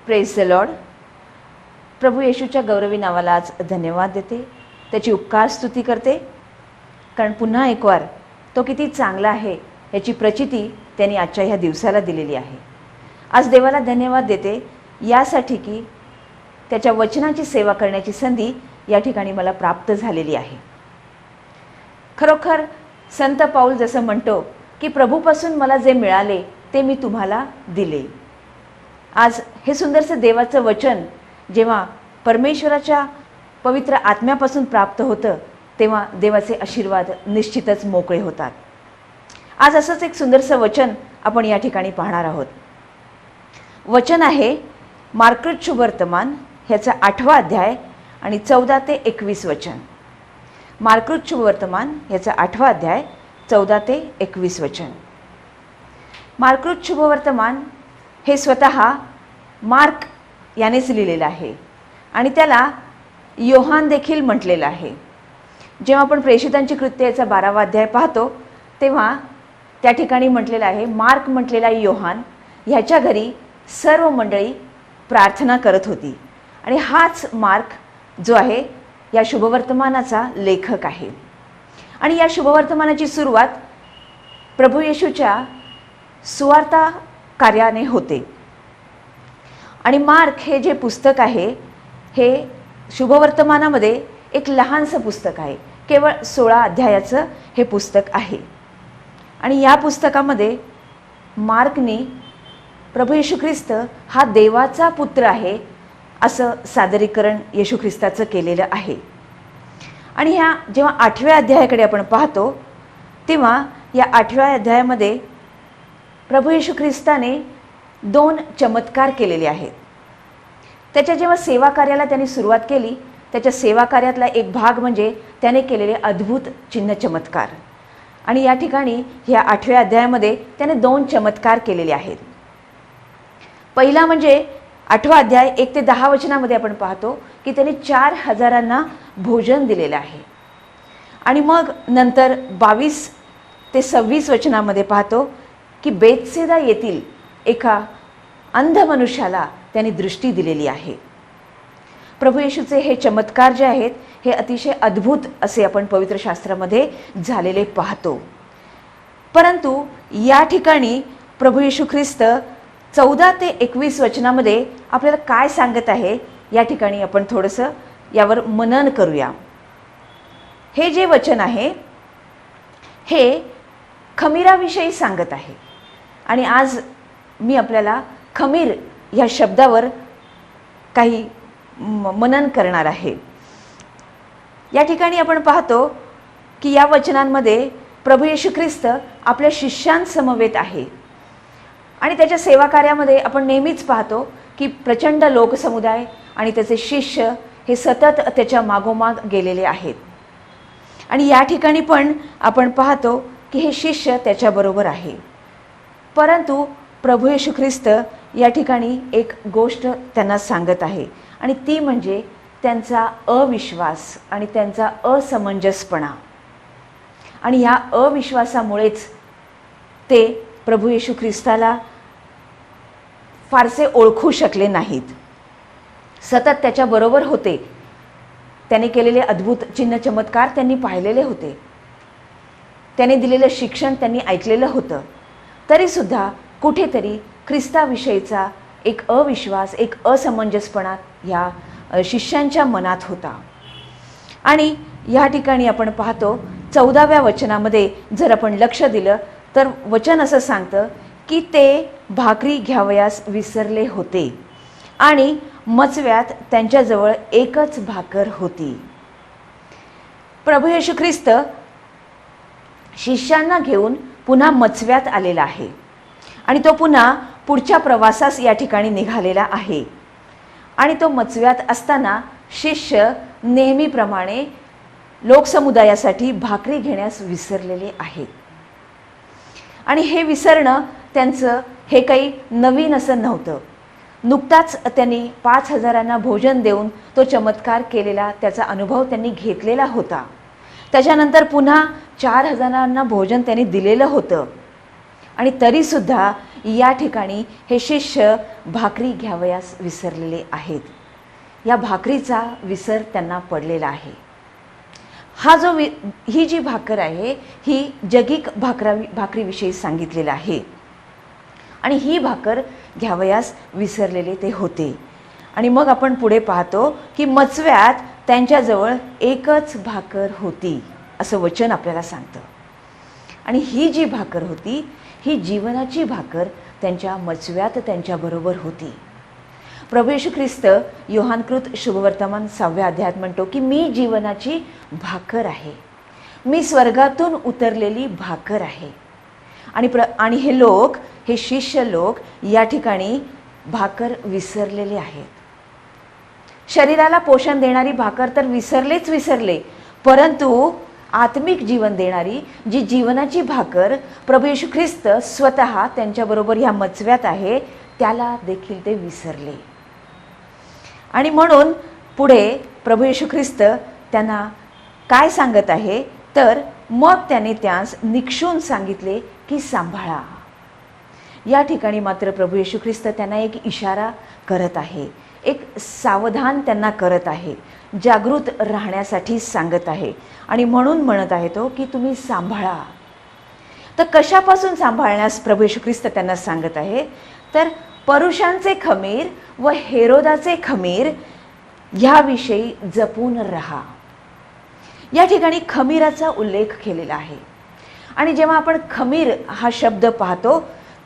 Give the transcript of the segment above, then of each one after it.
Praise the lord. प्रभू येशूच्या गौरवी नावाला आज धन्यवाद देते, त्याची उपकार स्तुती करते, कारण पुन्हा एक वार तो किती चांगला आहे याची प्रचिती त्यांनी आजच्या ह्या दिवसाला दिलेली आहे. आज देवाला धन्यवाद देते यासाठी की त्याच्या वचनाची सेवा करण्याची संधी या ठिकाणी मला प्राप्त झालेली आहे. खरोखर संत पाऊल जसं म्हणतो की प्रभूपासून मला जे मिळाले ते मी तुम्हाला दिले. आज हे सुंदरसं देवाचं वचन जेव्हा परमेश्वराच्या पवित्र आत्म्यापासून प्राप्त होतं तेव्हा देवाचे आशीर्वाद निश्चितच मोकळे होतात. आज असंच एक सुंदरसं वचन आपण या ठिकाणी पाहणार आहोत. वचन आहे मार्कट शुभवर्तमान ह्याचा 8वा अध्याय आणि 14 ते 21 वचन. मार्कट शुभवर्तमान ह्याचा 8वा अध्याय 14 ते 21 वचन. मार्कट शुभवर्तमान हे स्वतः मार्क यानेच लिहिलेलं आहे आणि त्याला योहान देखील म्हटलेलं आहे. जेव्हा आपण प्रेषितांची कृत्य याचा 12वा अध्याय पाहतो तेव्हा त्या ठिकाणी म्हटलेलं आहे मार्क म्हटलेला योहान ह्याच्या घरी सर्व मंडळी प्रार्थना करत होती आणि हाच मार्क जो आहे या शुभवर्तमानाचा लेखक आहे. आणि या शुभवर्तमानाची सुरुवात प्रभू येशूच्या सुवार्ता कार्याने होते. आणि मार्क हे जे पुस्तक आहे हे शुभवर्तमानामध्ये एक लहानसं पुस्तक आहे. केवळ 16 अध्यायाचं हे पुस्तक आहे. आणि या पुस्तकामध्ये मार्कने प्रभू येशू ख्रिस्त हा देवाचा पुत्र आहे असं सादरीकरण येशू ख्रिस्ताचं केलेलं आहे. आणि ह्या जेव्हा 8व्या अध्यायाकडे आपण पाहतो तेव्हा या 8व्या अध्यायामध्ये प्रभू येशू ख्रिस्ताने 2 चमत्कार केलेले आहेत. त्याच्या जेव्हा सेवा कार्याला त्यांनी सुरुवात केली त्याच्या सेवा कार्यातला एक भाग म्हणजे त्याने केलेले अद्भुत चिन्ह चमत्कार. आणि या ठिकाणी ह्या 8व्या अध्यायामध्ये त्याने 2 चमत्कार केलेले आहेत. पहिला म्हणजे 8वा अध्याय 1 ते 10 वचनामध्ये आपण पाहतो की त्याने 4000 भोजन दिलेलं आहे. आणि मग नंतर 22 ते 26 वचनामध्ये पाहतो की बेतसेदा येथील एका अंध मनुष्याला त्यांनी दृष्टी दिलेली आहे. प्रभू येशूचे हे चमत्कार जे आहेत हे अतिशय अद्भुत असे आपण पवित्र शास्त्रामध्ये झालेले पाहतो. परंतु या ठिकाणी प्रभू येशू ख्रिस्त 14 ते 21 वचनामध्ये आपल्याला काय सांगत आहे या ठिकाणी आपण थोडंसं यावर मनन करूया. हे जे वचन आहे हे खमीराविषयी सांगत आहे. आणि आज मी आपल्याला खमीर या शब्दावर काही मनन करणार आहे. या ठिकाणी आपण पाहतो की या वचनांमध्ये प्रभू येशू ख्रिस्त आपल्या शिष्यांसमवेत आहे. आणि त्याच्या सेवा कार्यामध्ये आपण नेहमीच पाहतो की प्रचंड लोकसमुदाय आणि त्याचे शिष्य हे सतत त्याच्या मागोमाग गेलेले आहेत. आणि या ठिकाणी पण आपण पाहतो की हे शिष्य त्याच्याबरोबर आहे. परंतु प्रभू येशू ख्रिस्त या ठिकाणी एक गोष्ट त्यांना सांगत आहे आणि ती म्हणजे त्यांचा अविश्वास आणि त्यांचा असमंजसपणा. आणि ह्या अविश्वासामुळेच ते प्रभू येशू ख्रिस्ताला फारसे ओळखू शकले नाहीत. सतत त्याच्याबरोबर होते, त्याने केलेले अद्भुत चिन्ह चमत्कार त्यांनी पाहिलेले होते, त्याने दिलेलं शिक्षण त्यांनी ऐकलेलं होतं, तरीसुद्धा कुठेतरी ख्रिस्ताविषयीचा एक अविश्वास एक असमंजसपणा या शिष्यांच्या मनात होता. आणि या ठिकाणी आपण पाहतो 14व्या वचनामध्ये जर आपण लक्ष दिलं तर वचन असं सांगतं की ते भाकरी घ्यावयास विसरले होते आणि मचव्यात त्यांच्याजवळ एकच भाकर होती. प्रभू येशू ख्रिस्त शिष्यांना घेऊन पुन्हा मचव्यात आलेला आहे आणि तो पुन्हा पुढच्या प्रवासास या ठिकाणी निघालेला आहे. आणि तो मचव्यात असताना शिष्य नेहमीप्रमाणे लोकसमुदायासाठी भाकरी घेण्यास विसरलेले आहेत. आणि हे विसरणं त्यांचं हे काही नवीन असं नव्हतं. नुकताच त्यांनी 5000 भोजन देऊन तो चमत्कार केलेला त्याचा अनुभव त्यांनी घेतलेला होता. त्याच्यानंतर पुन्हा 4000 भोजन त्यांनी दिलेलं होतं. आणि तरीसुद्धा या ठिकाणी हे शिष्य भाकरी घ्यावयास विसरलेले आहेत. या भाकरीचा विसर त्यांना पडलेला आहे. ही जी भाकर आहे ही जगिक भाकरीविषयी सांगितलेलं आहे. आणि ही भाकर घ्यावयास विसरलेले ते होते. आणि मग आपण पुढे पाहतो की मचव्यात त्यांच्याजवळ एकच भाकर होती असं वचन आपल्याला सांगतं. आणि ही जी भाकर होती ही जीवनाची भाकर त्यांच्या मचव्यात त्यांच्याबरोबर होती. प्रभू येशू ख्रिस्त योहानकृत शुभवर्तमान 6व्या अध्यायात म्हणतो की मी जीवनाची भाकर आहे, मी स्वर्गातून उतरलेली भाकर आहे. आणि हे शिष्य लोक या ठिकाणी भाकर विसरलेले आहेत. शरीराला पोषण देणारी भाकर तर विसरले, परंतु आत्मिक जीवन देणारी जी जीवनाची भाकर प्रभू येशू ख्रिस्त स्वतः त्यांच्याबरोबर ह्या मचव्यात आहे त्याला देखील ते विसरले. आणि म्हणून पुढे प्रभू येशू ख्रिस्त त्यांना काय सांगत आहे तर मग त्याने त्यास निक्षून सांगितले की सांभाळा. या ठिकाणी मात्र प्रभू येशू ख्रिस्त त्यांना एक इशारा करत आहे, एक सावधान त्यांना करत आहे, जागृत राहण्यासाठी सांगत आहे. आणि म्हणून म्हणत आहे तो की तुम्ही सांभाळा. तर कशापासून सांभाळण्यास प्रभू येशू ख्रिस्त त्यांना सांगत आहे तर परुषांचे खमीर व हेरोदाचे खमीर ह्याविषयी जपून राहा. या ठिकाणी खमीराचा उल्लेख केलेला आहे. आणि जेव्हा आपण खमीर हा शब्द पाहतो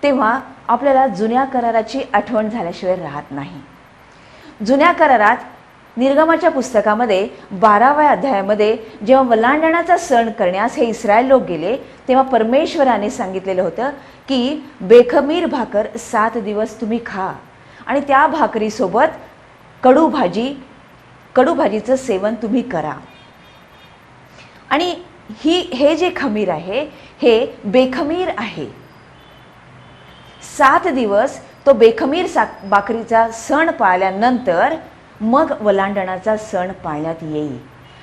तेव्हा आपल्याला जुन्या कराराची आठवण झाल्याशिवाय राहत नाही. जुन्या करारात निर्गमाच्या पुस्तकामध्ये 12व्या अध्यायामध्ये जेव्हा वलांडणाचा सण करण्यास हे इस्रायल लोक गेले तेव्हा परमेश्वराने सांगितलेलं होतं की बेखमीर भाकर 7 दिवस तुम्ही खा आणि त्या भाकरीसोबत कडूभाजीचं सेवन तुम्ही करा. आणि हे जे खमीर आहे हे बेखमीर आहे. 7 दिवस तो बेखमीर भाकरीचा सण पाळल्यानंतर मग वलांडणाचा सण पाळण्यात येईल.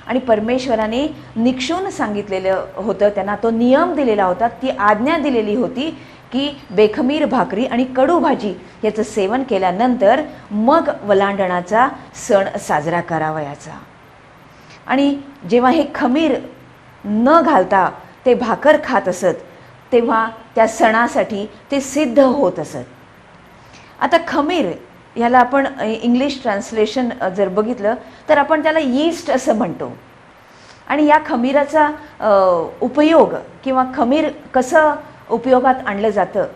आणि परमेश्वराने निक्षून सांगितलेलं होतं, त्यांना तो नियम दिलेला होता, ती आज्ञा दिलेली होती की बेखमीर भाकरी आणि कडू भाजी याचं सेवन केल्यानंतर मग वलांडणाचा सण साजरा करावयाचा. आणि जेव्हा हे खमीर न घालता ते भाकर खात असत तेव्हा त्या सणासाठी ते सिद्ध होत असत. आता खमीर ह्याला आपण इंग्लिश ट्रान्सलेशन जर बघितलं तर आपण त्याला यीस्ट असं म्हणतो. आणि या खमीराचा उपयोग किंवा खमीर कसं उपयोगात आणलं जातं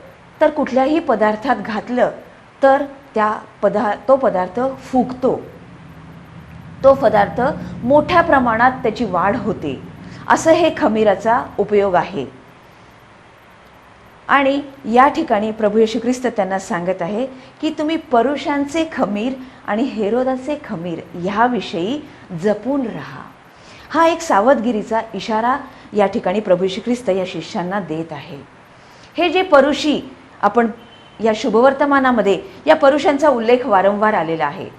तर कुठल्याही पदार्थात घातलं तर तो पदार्थ फुगतो, तो पदार्थ मोठ्या प्रमाणात त्याची वाढ होते, असं हे खमीराचा उपयोग आहे. आणि या ठिकाणी प्रभू येशू ख्रिस्त त्यांना सांगत आहे की तुम्ही परुषांचे खमीर आणि हेरोदाचे खमीर ह्याविषयी जपून राहा. हा एक सावधगिरीचा इशारा या ठिकाणी प्रभू येशू ख्रिस्त या शिष्यांना देत आहे. हे जे परुषी आपण या शुभवर्तमानामध्ये या परुषांचा उल्लेख वारंवार आलेला आहे.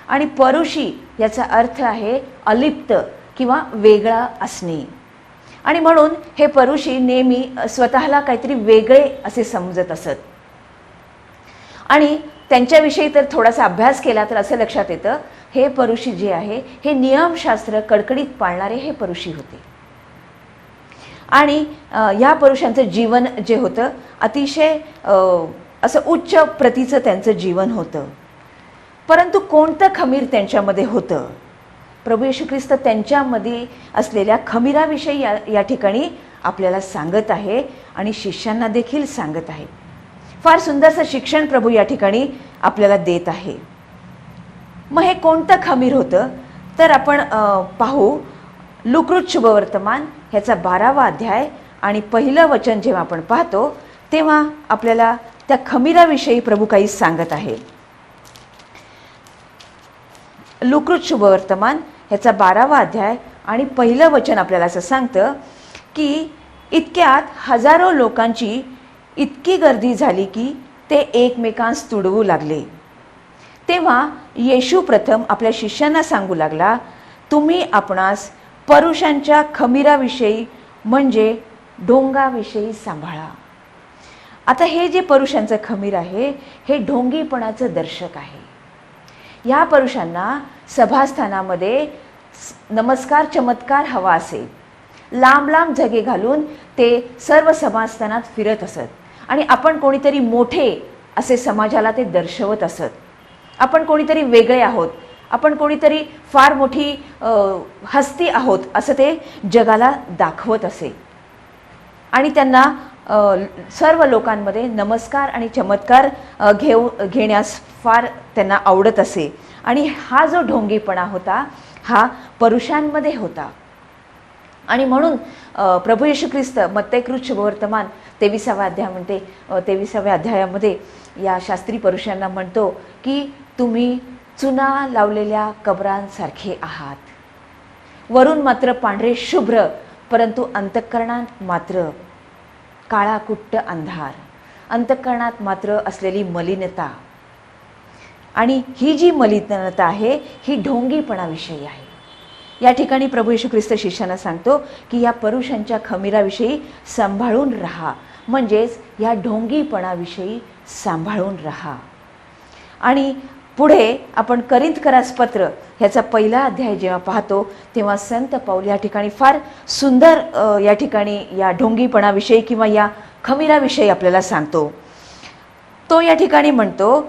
आणि परुषी याचा अर्थ आहे अलिप्त किंवा वेगळा असणे. आणि म्हणून हे परुषी नेहमी स्वतःला काहीतरी वेगळे असे समजत असत. आणि त्यांच्याविषयी तर थोडासा अभ्यास केला तर असं लक्षात येतं हे परुषी जे आहे हे नियमशास्त्र कडकडीत पाळणारे हे परुषी होते. आणि या परुषांचं जीवन जे होतं अतिशय असं उच्च प्रतीचं त्यांचं जीवन होतं. परंतु कोणतं खमीर त्यांच्यामध्ये होतं? प्रभू येशू ख्रिस्त त्यांच्यामध्ये असलेल्या खमीराविषयी या ठिकाणी आपल्याला सांगत आहे आणि शिष्यांना देखील सांगत आहे. फार सुंदरसं शिक्षण प्रभू या ठिकाणी आपल्याला देत आहे. मग हे कोणतं खमीर होतं तर आपण पाहू लुकृत शुभवर्तमान ह्याचा 12वा अध्याय आणि पहिलं वचन जेव्हा आपण पाहतो तेव्हा आपल्याला त्या खमीराविषयी प्रभू काही सांगत आहे. लुकृत शुभवर्तमान ह्याचा 12वा अध्याय आणि पहिलं वचन आपल्याला असं सांगतं की इतक्यात हजारो लोकांची इतकी गर्दी झाली की ते एकमेकांस तुडवू लागले. तेव्हा येशू प्रथम आपल्या शिष्यांना सांगू लागला, तुम्ही आपणास परुषांच्या खमीराविषयी म्हणजे ढोंगाविषयी सांभाळा. आता हे जे परुषांचं खमीर आहे हे ढोंगीपणाचं दर्शक आहे. या परुषांना सभास्थानामध्ये नमस्कार चमत्कार हवा असेल. लांब लांब झगे घालून ते सर्व सभास्थानात फिरत असत आणि आपण कोणीतरी मोठे असे समाजाला ते दर्शवत असत. आपण कोणीतरी वेगळे आहोत, आपण कोणीतरी फार मोठी हस्ती आहोत असं ते जगाला दाखवत असे. आणि त्यांना सर्व लोकांमध्ये नमस्कार आणि चमत्कार घेण्यास फार त्यांना आवडत असे. आणि हा जो ढोंगीपणा होता हा परुषांमध्ये होता. आणि म्हणून प्रभू येशू ख्रिस्त मत्तैकृत शुभवर्तमान 23व्या अध्यायामध्ये या शास्त्री परुषांना म्हणतो की तुम्ही चुना लावलेल्या कबरांसारखे आहात. वरून मात्र पांढरे शुभ्र, परंतु अंतःकरणात मात्र काळा कुट्ट अंधार, अंतःकरणात मात्र असलेली मलिनता. आणि ही जी मलिनता आहे ही ढोंगीपणाविषयी आहे. या ठिकाणी प्रभू येशू ख्रिस्त शिष्यांना सांगतो की या परुषांच्या खमीराविषयी सांभाळून राहा, म्हणजेच या ढोंगीपणाविषयी सांभाळून राहा. आणि पुढे आपण करिंथकरास पत्र ह्याचा पहिला अध्याय जेव्हा पाहतो तेव्हा संत पौल या ठिकाणी फार सुंदर या ठिकाणी या ढोंगीपणाविषयी किंवा या खमीराविषयी आपल्याला सांगतो. तो या ठिकाणी म्हणतो,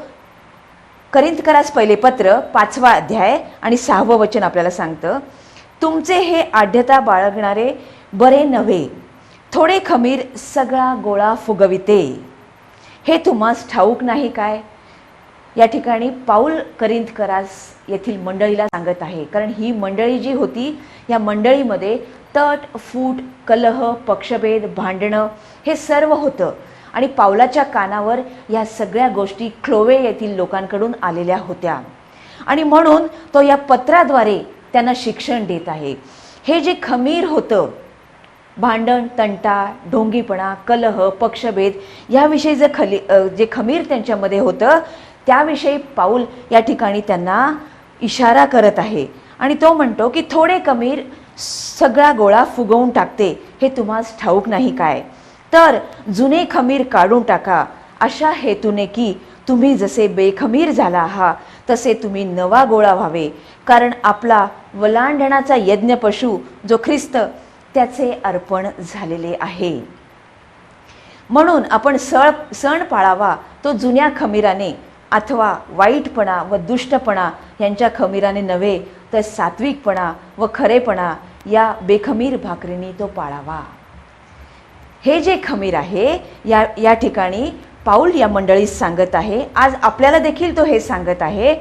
करिंथकरास पहिले पत्र 5वा अध्याय आणि 6वं वचन आपल्याला सांगतं, तुमचे हे आढ्यता बाळगणारे बरे नव्हे, थोडे खमीर सगळा गोळा फुगविते, हे तुम्हास ठाऊक नाही काय. या ठिकाणी पाऊल करिंथकरास येथील मंडळीला सांगत आहे. कारण ही मंडळी जी होती या मंडळीमध्ये तट, फूट, कलह, पक्षभेद, भांडणं हे सर्व होतं. आणि पावलाच्या कानावर या सगळ्या गोष्टी क्लोवे येथील लोकांकडून आलेल्या होत्या. आणि म्हणून तो या पत्राद्वारे त्यांना शिक्षण देत आहे. हे जे खमीर होतं, भांडण, तंटा, ढोंगीपणा, कलह, पक्षभेद याविषयी जे खमीर त्यांच्यामध्ये होतं त्याविषयी पाऊल या ठिकाणी त्यांना इशारा करत आहे. आणि तो म्हणतो की थोडे खमीर सगळा गोळा फुगवून टाकते, हे तुम्हास ठाऊक नाही काय. तर जुने खमीर काढून टाका, अशा हेतूने की तुम्ही जसे बेखमीर झाला आहात तसे तुम्ही नवा गोळा व्हावे. कारण आपला वलांडणाचा यज्ञ पशु जो ख्रिस्त त्याचे अर्पण झालेले आहे. म्हणून आपण सण पाळावा तो जुन्या खमीराने अथवा वाईटपणा व दुष्टपणा यांच्या खमीराने नव्हे, तर सात्विकपणा व खरेपणा या बेखमीर भाकरीने तो पाळावा. हे जे खमीर आहे या ठिकाणी पाऊल या मंडळीस सांगत आहे. आज आपल्याला देखील तो हे सांगत आहे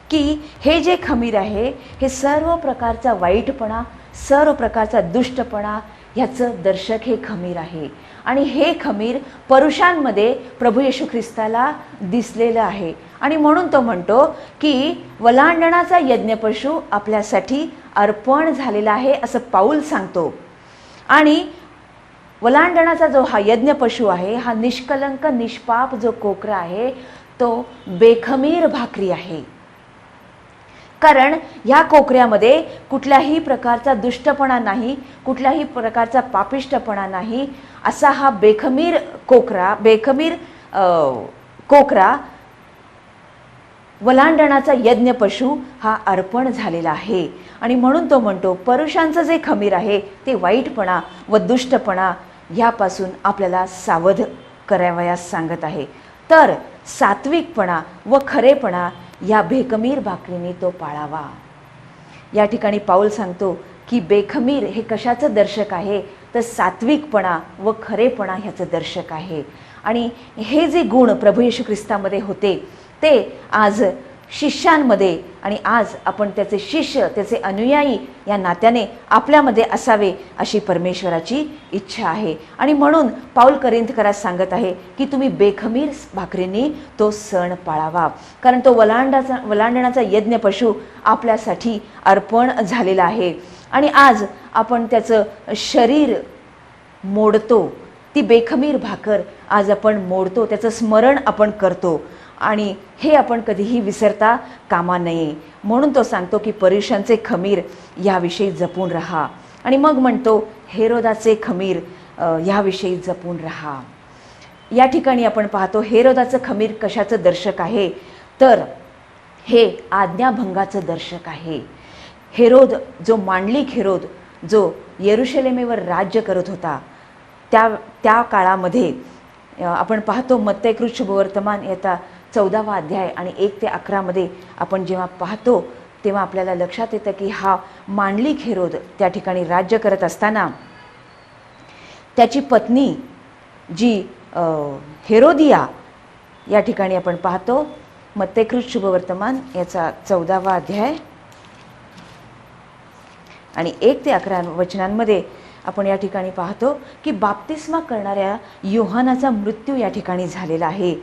की हे जे खमीर आहे हे सर्व प्रकारचा वाईटपणा, सर्व प्रकारचा दुष्टपणा ह्याचं दर्शक हे खमीर आहे. आणि हे खमीर परुषांमध्ये प्रभू येशू ख्रिस्ताला दिसलेलं आहे. आणि म्हणून तो म्हणतो की वलांडणाचा यज्ञपशु आपल्यासाठी अर्पण झालेला आहे असं पाऊल सांगतो. आणि वलांडणाचा जो हा यज्ञपशु आहे हा निष्कलंक निष्पाप जो कोकरा आहे तो बेखमीर भाकरी आहे. कारण या कोकऱ्यामध्ये कुठल्याही प्रकारचा दुष्टपणा नाही, कुठल्याही प्रकारचा पापिष्टपणा नाही, असा हा बेखमीर कोकरा वलांडणाचा यज्ञपशु हा अर्पण झालेला आहे. आणि म्हणून तो म्हणतो परुषांचं जे खमीर आहे ते वाईटपणा व दुष्टपणा यापासून आपल्याला सावध करावयास सांगत आहे. तर सात्विकपणा व खरेपणा या बेखमीर भाकरीने तो पाळावा. या ठिकाणी पाऊल सांगतो की बेखमीर हे कशाचं दर्शक आहे, तर सात्विकपणा व खरेपणा ह्याचं दर्शक आहे. आणि हे जे गुण प्रभू येशू ख्रिस्तामध्ये होते ते आज शिष्यांमध्ये आणि आज आपण त्याचे शिष्य, त्याचे अनुयायी या नात्याने आपल्यामध्ये असावे अशी परमेश्वराची इच्छा आहे. आणि म्हणून पाऊल करिंथकरास सांगत आहे की तुम्ही बेखमीर भाकरीने तो सण पाळावा. कारण तो वलांडणाचा यज्ञपशु आपल्यासाठी अर्पण झालेला आहे. आणि आज आपण त्याचं शरीर मोडतो, ती बेखमीर भाकर आज आपण मोडतो, त्याचं स्मरण आपण करतो. आणि हे आपण कधीही विसरता कामा नये. म्हणून तो सांगतो की परुषांचे खमीर याविषयी जपून राहा. आणि मग म्हणतो हेरोदाचे खमीर याविषयी जपून राहा. या ठिकाणी आपण पाहतो हेरोदाचं खमीर कशाचं दर्शक आहे, तर हे आज्ञाभंगाचं दर्शक आहे. हेरोद जो मांडलिक हेरोद जो यरुशलेमेवर राज्य करत होता, त्या काळामध्ये आपण पाहतो मत्तैकृत शुभवर्तमान याचा 14वा अध्याय आणि 1 ते 11 मध्ये आपण जेव्हा पाहतो तेव्हा आपल्याला लक्षात येतं की हा मांडलिक हेरोद त्या ठिकाणी राज्य करत असताना त्याची पत्नी जी हेरोदिया, या ठिकाणी आपण पाहतो मत्तैकृत शुभवर्तमान याचा 14वा अध्याय आणि 1 ते 11 वचनांमध्ये आपण या ठिकाणी पाहतो की बाप्तिस्मा करणाऱ्या योहानाचा मृत्यू या ठिकाणी झालेला आहे.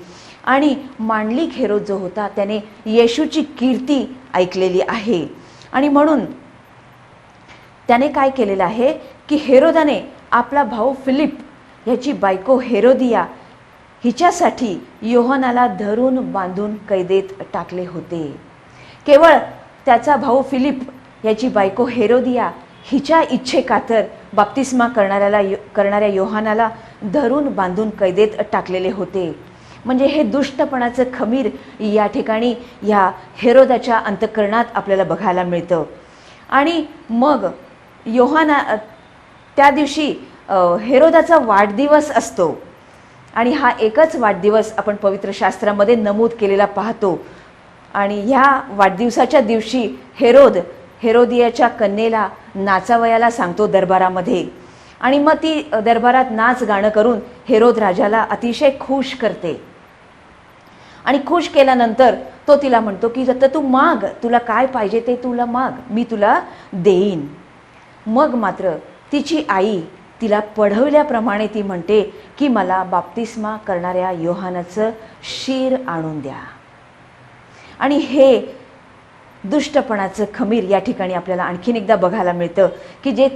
आणि मांडलिक हेरोद जो होता त्याने येशूची कीर्ती ऐकलेली आहे आणि म्हणून त्याने काय केलेलं आहे की हेरोदाने आपला भाऊ फिलिप ह्याची बायको हेरोदिया हिच्यासाठी योहानाला धरून बांधून कैदेत टाकले होते. केवळ त्याचा भाऊ फिलिप याची बायको हेरोदिया हिच्या इच्छेखातर बाप्तिस्मा करणाऱ्या योहानाला धरून बांधून कैदेत टाकलेले होते. म्हणजे हे दुष्टपणाचं खमीर या ठिकाणी ह्या हेरोदाच्या अंतःकरणात आपल्याला बघायला मिळतं. आणि मग त्या दिवशी हेरोदाचा वाढदिवस असतो आणि हा एकच वाढदिवस आपण पवित्र शास्त्रामध्ये नमूद केलेला पाहतो. आणि ह्या वाढदिवसाच्या दिवशी हेरोदियाच्या कन्येला नाचावयाला सांगतो दरबारामध्ये आणि मग ती दरबारात नाच गाणं करून हेरोद राजाला अतिशय खुश करते. आणि खुश केल्यानंतर तो तिला म्हणतो की आता तू माग, तुला काय पाहिजे ते तुला माग, मी तुला देईन. मग मात्र तिची आई तिला पढवल्याप्रमाणे ती म्हणते की मला बाप्तिस्मा करणाऱ्या योहानाचं शीर आणून द्या. आणि हे दुष्टपणाचं खमीर या ठिकाणी आपल्याला आणखीन एकदा बघायला मिळतं की जे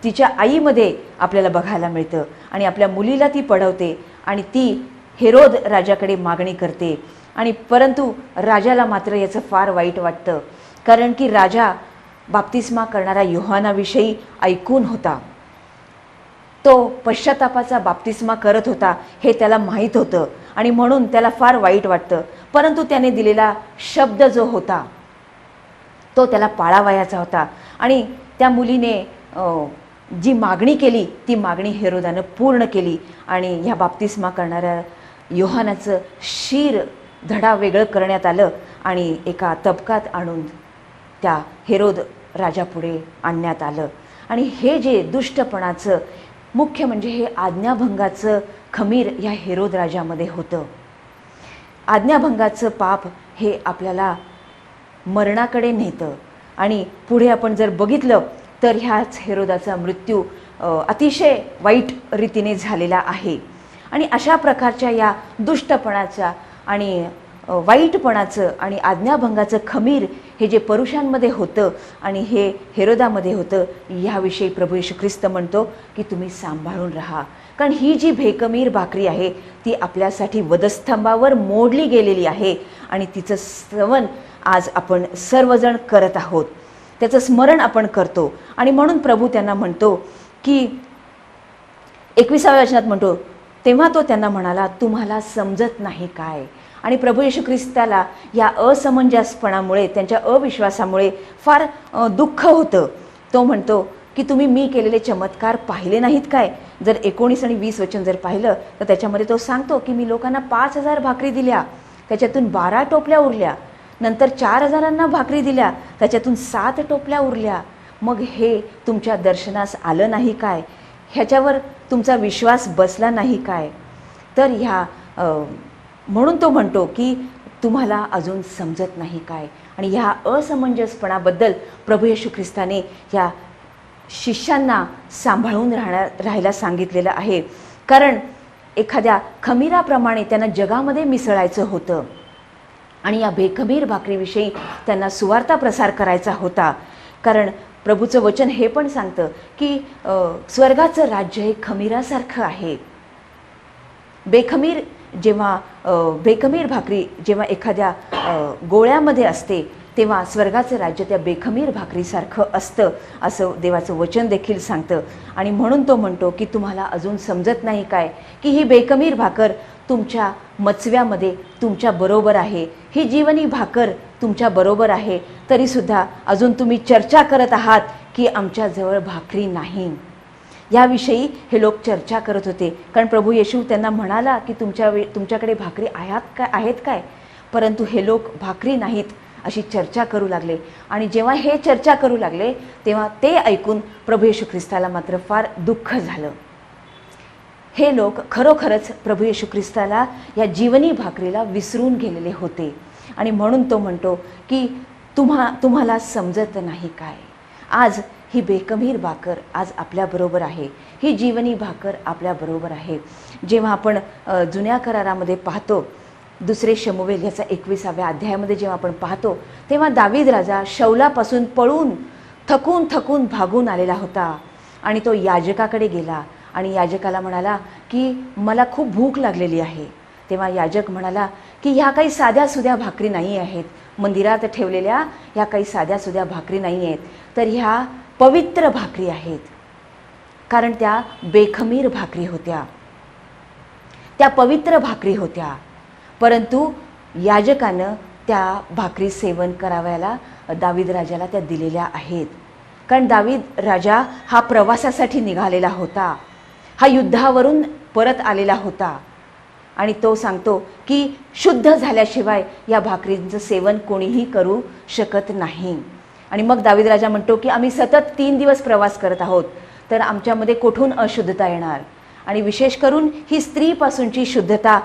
तिच्या आईमध्ये आपल्याला बघायला मिळतं. आणि आपल्या मुलीला ती पढवते आणि ती हेरोद राजाकडे मागणी करते. आणि परंतु राजाला मात्र याचं फार वाईट वाटतं, कारण की राजा बाप्तिस्मा करणाऱ्या योहानाविषयी ऐकून होता. तो पश्चातापाचा बाप्तिस्मा करत होता हे त्याला माहीत होतं आणि म्हणून त्याला फार वाईट वाटतं. परंतु त्याने दिलेला शब्द जो होता तो त्याला पाळावयाचा होता. आणि त्या मुलीने जी मागणी केली ती मागणी हेरोदानं पूर्ण केली आणि ह्या बाप्तिस्मा करणाऱ्या योहानाचं शीर धडा वेगळं करण्यात आलं आणि एका तबकात आणून त्या हेरोद राजापुढे आणण्यात आलं. आणि हे जे दुष्टपणाचं मुख्य म्हणजे हे आज्ञाभंगाचं खमीर या हेरोद राजामध्ये होतं. आज्ञाभंगाचं पाप हे आपल्याला मरणाकडे नेतं. आणि पुढे आपण जर बघितलं तर ह्याच हेरोदाचा मृत्यू अतिशय वाईट रीतीने झालेला आहे. आणि अशा प्रकारच्या या दुष्टपणाच्या आणि वाईटपणाचं आणि आज्ञाभंगाचं खमीर हे जे पुरुषांमध्ये होतं आणि हे हेरोदामध्ये होतं, ह्याविषयी प्रभू येशू ख्रिस्त म्हणतो की तुम्ही सांभाळून राहा. कारण ही जी भेकमीर भाकरी आहे ती आपल्यासाठी वधस्तंभावर मोडली गेलेली आहे आणि तिचं सेवन आज आपण सर्वजण करत आहोत, त्याचं स्मरण आपण करतो. आणि म्हणून प्रभू त्यांना म्हणतो की 21व्या वचनात म्हणतो, तेव्हा तो त्यांना म्हणाला, तुम्हाला समजत नाही काय. आणि प्रभू येशू ख्रिस्ताला या असमंजसपणामुळे, त्यांच्या अविश्वासामुळे फार दुःख होतं. तो म्हणतो की तुम्ही मी केलेले चमत्कार पाहिले नाहीत काय. जर 19 आणि 20 वचन जर पाहिलं तर त्याच्यामध्ये तो सांगतो की मी लोकांना 5000 भाकरी दिल्या, त्याच्यातून 12 टोपल्या उरल्या. नंतर 4000 भाकरी दिल्या, त्याच्यातून 7 टोपल्या उरल्या. मग हे तुमच्या दर्शनास आलं नाही काय? ह्याच्यावर तुमचा विश्वास बसला नाही काय? तर म्हणून तो म्हणतो की तुम्हाला अजून समजत नाही काय. आणि ह्या असमंजसपणाबद्दल प्रभू येशू ख्रिस्ताने ह्या शिष्यांना सांभाळून राहायला सांगितलेलं आहे. कारण एखाद्या खमीराप्रमाणे त्यांना जगामध्ये मिसळायचं होतं आणि या बेखमीर भाकरीविषयी त्यांना सुवार्ता प्रसार करायचा होता. कारण प्रभूचं वचन हे पण सांगतं की स्वर्गाचं राज्य हे खमीरासारखं आहे. बेखमीर भाकरी जेव्हा एखाद्या गोळ्यामध्ये असते तेव्हा स्वर्गाचं राज्य त्या बेखमीर भाकरीसारखं असतं असं देवाचं वचन देखील सांगतं. आणि म्हणून तो म्हणतो की तुम्हाला अजून समजत नाही काय की ही बेखमीर भाकर तुमच्या मचव्यामध्ये तुमच्या बरोबर आहे, ही जीवनी भाकर तुमच्या बरोबर आहे, तरीसुद्धा अजून तुम्ही चर्चा करत आहात की आमच्याजवळ भाकरी नाही. याविषयी हे लोक चर्चा करत होते, कारण प्रभू येशू त्यांना म्हणाला की तुमच्याकडे भाकरी आहेत काय, परंतु हे लोक भाकरी नाहीत अशी चर्चा करू लागले. आणि जेव्हा हे चर्चा करू लागले तेव्हा ते ऐकून प्रभू येशू ख्रिस्ताला मात्र फार दुःख झालं. हे लोक खरोखरच प्रभू येशू ख्रिस्ताला या जीवनी भाकरीला विसरून गेलेले होते. आणि म्हणून तो म्हणतो की तुम्हाला समजत नाही काय, आज ही बेखमीर भाकर आज आपल्याबरोबर आहे, ही जीवनी भाकर आपल्याबरोबर आहे. जेव्हा आपण जुन्या करारामध्ये पाहतो, दुसरे शमूएल ह्याचा 21व्या अध्यायामध्ये जेव्हा आपण पाहतो, तेव्हा दावीद राजा शौलापासून पळून थकून भागून आलेला होता. आणि तो याजकाकडे गेला आणि याजकाला म्हणाला की मला खूप भूक लागलेली आहे. तेव्हा याजक म्हणाला की ह्या काही साध्यासुध्या भाकरी नाही आहेत, मंदिरात ठेवलेल्या ह्या काही साध्यासुध्या भाकरी नाही आहेत, तर ह्या पवित्र भाकरी आहेत. कारण त्या बेखमीर भाकरी होत्या, त्या पवित्र भाकरी होत्या. परंतु याजकानं त्या भाकरी सेवन करावयाला दावीद राजाला त्या दिलेल्या आहेत. कारण दावीद राजा हा प्रवासासाठी निघालेला होता, हा युद्धावरून परत आलेला होता. आणि तो सांगतो की शुद्ध झाल्याशिवाय या भाकरींचं सेवन कोणीही करू शकत नाही. आणि मग दावीद राजा म्हणतो की आम्ही सतत 3 दिवस प्रवास करत आहोत, तर आमच्यामध्ये कुठून अशुद्धता येणार. आणि विशेष करून ही स्त्रीपासूनची शुद्धता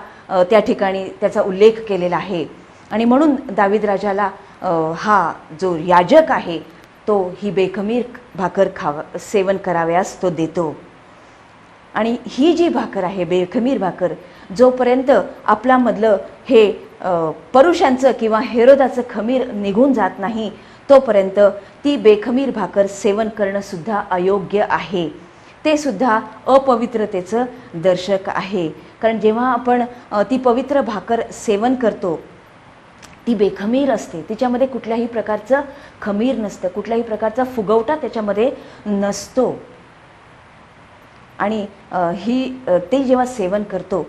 त्या ठिकाणी त्याचा उल्लेख केलेला आहे. आणि म्हणून दावीद राजाला हा जो याजक आहे तो ही बेखमीर भाकर सेवन कराव्यास तो देतो. आणि ही जी भाकर आहे बेखमीर भाकर, जोपर्यंत आपल्यामधलं हे परुषांचं किंवा हेरोदाचं खमीर निघून जात नाही तोपर्यंत ती बेखमीर भाकर सेवन करणं सुद्धा अयोग्य आहे, ते सुद्धा अपवित्रतेचं दर्शक आहे. कारण जेव्हा आपण ती पवित्र भाकर सेवन करतो ती बेखमीर असते, तिच्यामध्ये कुठल्याही प्रकारचं खमीर नसतं, कुठल्याही प्रकारचा फुगवटा त्याच्यामध्ये नसतो. आणि ते जेव्हा सेवन करतो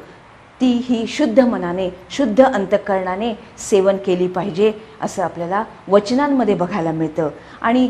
ती ही शुद्ध मनाने शुद्ध अंतःकरणाने सेवन केली पाहिजे असं आपल्याला वचनांमध्ये बघायला मिळतं. आणि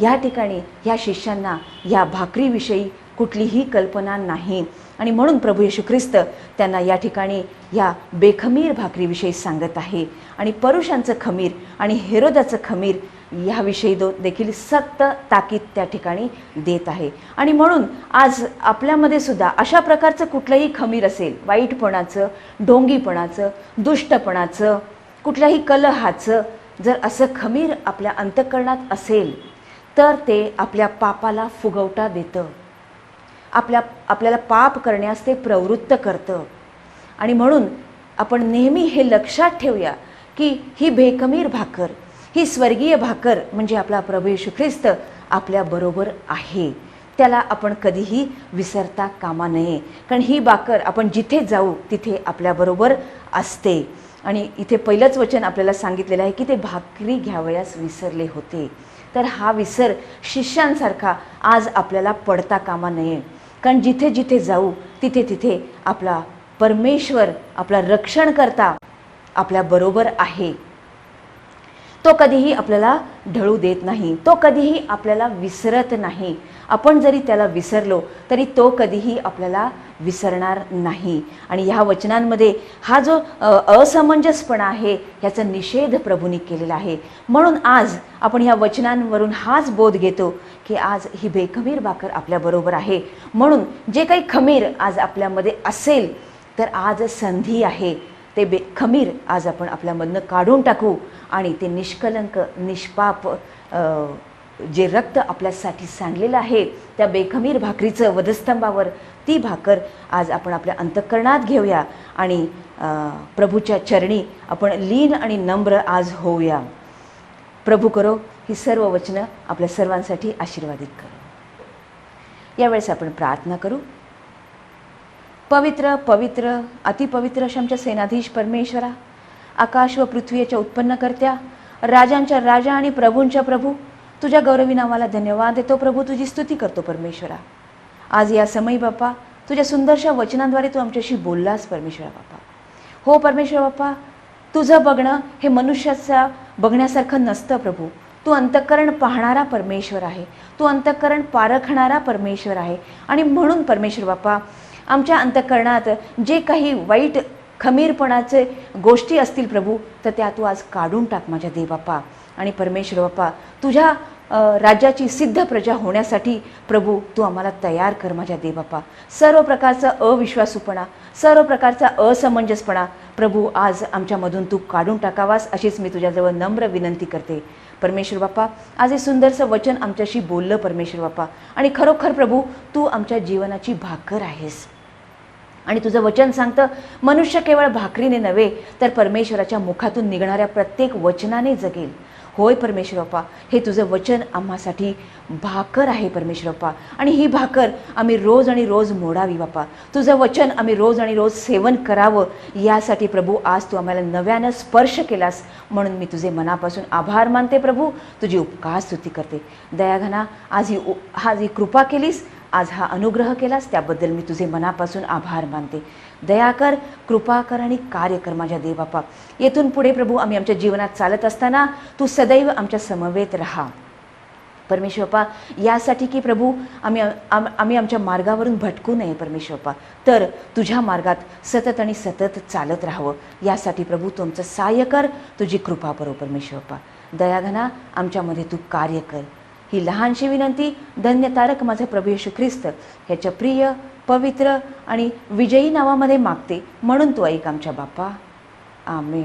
या ठिकाणी या शिष्यांना या भाकरीविषयी कुठलीही कल्पना नाही. आणि म्हणून प्रभू येशू ख्रिस्त त्यांना या ठिकाणी या बेखमीर भाकरीविषयी सांगत आहे. आणि परुषांचं खमीर आणि हेरोदाचं खमीर ह्याविषयी देखील सक्त ताकीद त्या ठिकाणी देत आहे. आणि म्हणून आज आपल्यामध्ये सुद्धा अशा प्रकारचं कुठलंही खमीर असेल, वाईटपणाचं, ढोंगीपणाचं, दुष्टपणाचं, कुठल्याही कलहाचं, जर असं खमीर आपल्या अंतःकरणात असेल तर ते आपल्या पापाला फुगवटा देतं, आपल्याला पाप करण्यास ते प्रवृत्त करतं. आणि म्हणून आपण नेहमी हे लक्षात ठेवूया की ही बेखमीर भाकर, ही स्वर्गीय भाकर म्हणजे आपला प्रभू येशू ख्रिस्त आपल्याबरोबर आहे, त्याला आपण कधीही विसरता कामा नये. कारण ही भाकर आपण जिथे जाऊ तिथे आपल्याबरोबर असते. आणि इथे पहिलंच वचन आपल्याला सांगितलेलं आहे की ते भाकरी घ्यावयास विसरले होते. तर हा विसर शिष्यांसारखा आज आपल्याला पडता कामा नये. कारण जिथे जिथे जाऊ तिथे तिथे आपला परमेश्वर, आपला रक्षणकर्ता आपल्याबरोबर आहे. तो कधीही आपल्याला ढळू देत नाही, तो कधीही आपल्याला विसरत नाही. आपण जरी त्याला विसरलो तरी तो कधीही आपल्याला विसरणार नाही. आणि ह्या वचनांमध्ये हा जो असमंजसपणा आहे ह्याचा निषेध प्रभूंनी केलेला आहे. म्हणून आज आपण ह्या वचनांवरून हाच बोध घेतो की आज ही बेखमीर भाकर आपल्याबरोबर आहे. म्हणून जे काही खमीर आज आपल्यामध्ये असेल तर आज संधी आहे, ते खमीर आज आपण आपल्यामधनं काढून टाकू आणि ते निष्कलंक निष्पाप जे रक्त आपल्यासाठी सांडलेलं आहे त्या बेखमीर भाकरीचं वधस्तंभावर ती भाकर आज आपण आपल्या अंतःकरणात घेऊया आणि प्रभूच्या चरणी आपण लीन आणि नम्र आज होऊया. प्रभू करो ही सर्व वचनं आपल्या सर्वांसाठी आशीर्वादित करो. यावेळेस आपण प्रार्थना करू. पवित्र पवित्र अतिपवित्र अशा आमच्या सेनाधीश परमेश्वरा, आकाश व पृथ्वी याच्या उत्पन्नकर्त्या, राजांच्या राजा आणि प्रभूंच्या प्रभू, तुझ्या गौरवी नावाला धन्यवाद देतो प्रभू, तुझी स्तुती करतो परमेश्वरा। आज या समयी बाप्पा तुझ्या सुंदरशा वचनांद्वारे तू आमच्याशी बोललास परमेश्वरा बाप्पा। हो परमेश्वर बाप्पा, तुझं बघणं हे मनुष्याचा बघण्यासारखं नसतं प्रभू। तू अंतःकरण पाहणारा परमेश्वर आहे, तू अंतःकरण पारखणारा परमेश्वर आहे। आणि म्हणून परमेश्वर बाप्पा, आमच्या अंतःकरणात जे काही वाईट खमीरपणाचे गोष्टी असतील प्रभू, तर त्या तू आज काढून टाक माझ्या देव बाप्पा। आणि परमेश्वर बाप्पा, तुझ्या राज्याची सिद्ध प्रजा होण्यासाठी प्रभू तू आम्हाला तयार कर माझ्या देव बाप्पा। सर्व प्रकारचा अविश्वासूपणा, सर्व प्रकारचा असमंजसपणा प्रभू आज आमच्यामधून तू काढून टाकावास, अशीच मी तुझ्याजवळ नम्र विनंती करते परमेश्वर बाप्पा। आज हे सुंदरसं वचन आमच्याशी बोललं परमेश्वर बाप्पा, आणि खरोखर प्रभू तू आमच्या जीवनाची भाकर आहेस। आणि तुझं वचन सांगतं, मनुष्य केवळ भाकरीने नव्हे तर परमेश्वराच्या मुखातून निघणाऱ्या प्रत्येक वचनाने जगेल। होय परमेश्वर बाप्पा, हे तुझं वचन आम्हासाठी भाकर आहे परमेश्वर बाप्पा, आणि ही भाकर आम्ही रोज आणि रोज मोडावी बाप्पा। तुझं वचन आम्ही रोज आणि रोज सेवन करावं, यासाठी प्रभू आज तू आम्हाला नव्यानं स्पर्श केलास, म्हणून मी तुझे मनापासून आभार मानते प्रभू, तुझी उपकार स्तुती करते। दयाघना, आज ही कृपा केलीस, आज हा अनुग्रह केलास, त्याबद्दल मी तुझे मनापासून आभार मानते। दया कर, कृपा कर आणि कार्य कर माझ्या देव बाप्पा। येथून पुढे प्रभू आम्ही आमच्या जीवनात चालत असताना तू सदैव आमच्या समवेत राहा परमेश्वर बाप्पा, यासाठी की प्रभू आम्ही आमच्या मार्गावरून भटकू नये परमेश्वर बाप्पा, तर तुझ्या मार्गात सतत आणि सतत चालत राहावं, यासाठी प्रभू तुमचं सहाय्य कर, तुझी कृपा करो परमेश्वर बाप्पा। दयाघना, आमच्यामध्ये तू कार्य कर, ही लहानशी विनंती धन्य तारक माझा प्रभू येशू ख्रिस्त ह्याच्या प्रिय, पवित्र आणि विजयी नावामध्ये मागते, म्हणून तू ऐक आमच्या बाप्पा, आमेन।